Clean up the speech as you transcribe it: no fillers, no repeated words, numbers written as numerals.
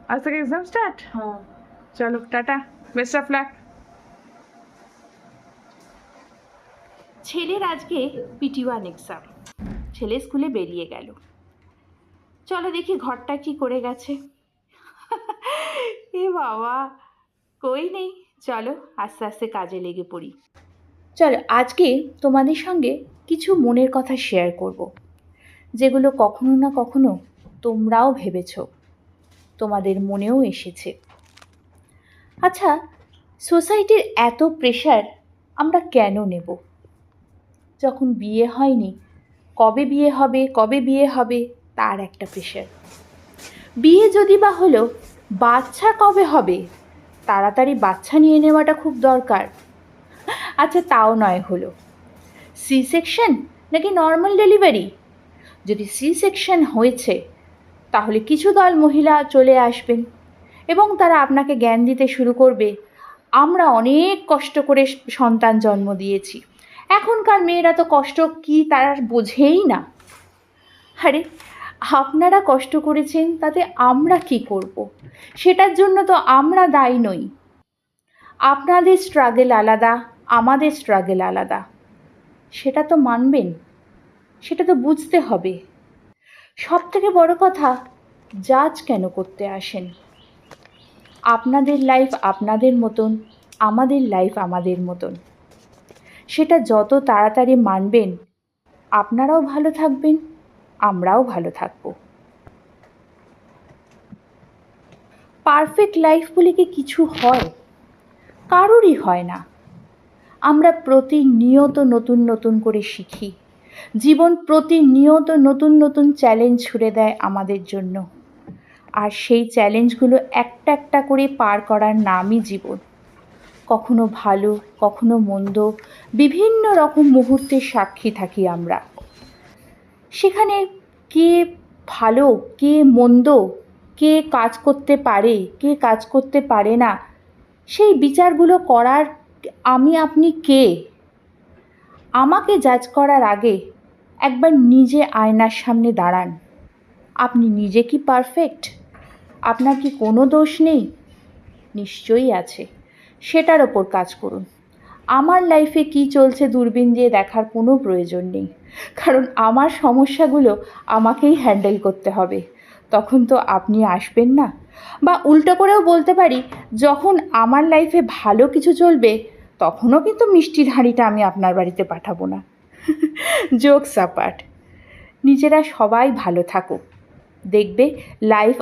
आज तक exam start. हाँ चलो टाटा, बेस्ट ऑफ लक। ছেলের আজকে পিটি1 এক্সাম। ছেলে স্কুলে বেরিয়ে গেল। চলো দেখি ঘরটা কি করে গেছে। এ বাবা, কই নেই। চলো আস্তে আস্তে কাজে লেগে পড়ি। চলো আজকে তোমাদের সঙ্গে কিছু মনের কথা শেয়ার করব, যেগুলো কখনো না কখনো তোমরাও ভেবেছো, তোমাদের মনেও এসেছে। আচ্ছা, সোসাইটির এত প্রেশার আমরা কেন নেব? যখন বিয়ে হয়নি, কবে বিয়ে হবে কবে বিয়ে হবে তার একটা প্রেশার। বিয়ে যদি বা হলো, বাচ্চা কবে হবে, তাড়াতাড়ি বাচ্চা নিয়ে নেওয়াটা খুব দরকার। আচ্ছা তাও নয় হলো, সি সেকশন নাকি নর্মাল ডেলিভারি? যদি সি সেকশন হয়েছে তাহলে কিছু দল মহিলা চলে আসবেন এবং তারা আপনাকে জ্ঞান দিতে শুরু করবে, আমরা অনেক কষ্ট করে সন্তান জন্ম দিয়েছি, এখনকার মেয়েরা তো কষ্ট কি তারা বোঝেই না। আরে আপনারা কষ্ট করেছেন, তাতে আমরা কি করব? সেটার জন্য তো আমরা দায়ী নই। আপনাদের স্ট্রাগল আলাদা, আমাদের স্ট্রাগল আলাদা, সেটা তো মানবেন, সেটা তো বুঝতে হবে। সব থেকে বড় কথা, জাজ কেন করতে আসেন? আপনাদের লাইফ আপনাদের মতন, আমাদের লাইফ আমাদের মতন। সেটা যত তাড়াতাড়ি মানবেন, আপনারাও ভালো থাকবেন, আমরাও ভালো থাকব। পারফেক্ট লাইফ বলে কি কিছু হয়? কারোরই হয় না। আমরা প্রতিনিয়ত নতুন নতুন করে শিখি। জীবন প্রতিনিয়ত নতুন নতুন চ্যালেঞ্জ ছুড়ে দেয় আমাদের জন্য, আর সেই চ্যালেঞ্জগুলো একটা একটা করে পার করার নামই জীবন। কখনো ভালো, কখনো মন্দ, বিভিন্ন রকম মুহূর্তের সাক্ষী থাকি আমরা। সেখানে কে ভালো, কে মন্দ, কে কাজ করতে পারে, কে কাজ করতে পারে না, সেই বিচারগুলো করার আমি আপনি কে? আমাকে জাজ করার আগে একবার নিজে আয়নার সামনে দাঁড়ান। আপনি নিজে কি পারফেক্ট? আপনার কি কোনো দোষ নেই? নিশ্চয়ই আছে। সেটার ওপর কাজ করুন। আমার লাইফে কি চলছে দূরবীন দিয়ে দেখার কোনো প্রয়োজন নেই, কারণ আমার সমস্যাগুলো আমাকেই হ্যান্ডেল করতে হবে। তখন তো আপনি আসবেন না। বা উল্টো করেও বলতে পারি, যখন আমার লাইফে ভালো কিছু চলবে তখনও কিন্তু মিষ্টির হাঁড়িটা আমি আপনার বাড়িতে পাঠাবো না। জোকস অ্যাপার্ট, নিজেরা সবাই ভালো থাকুক, দেখবে লাইফ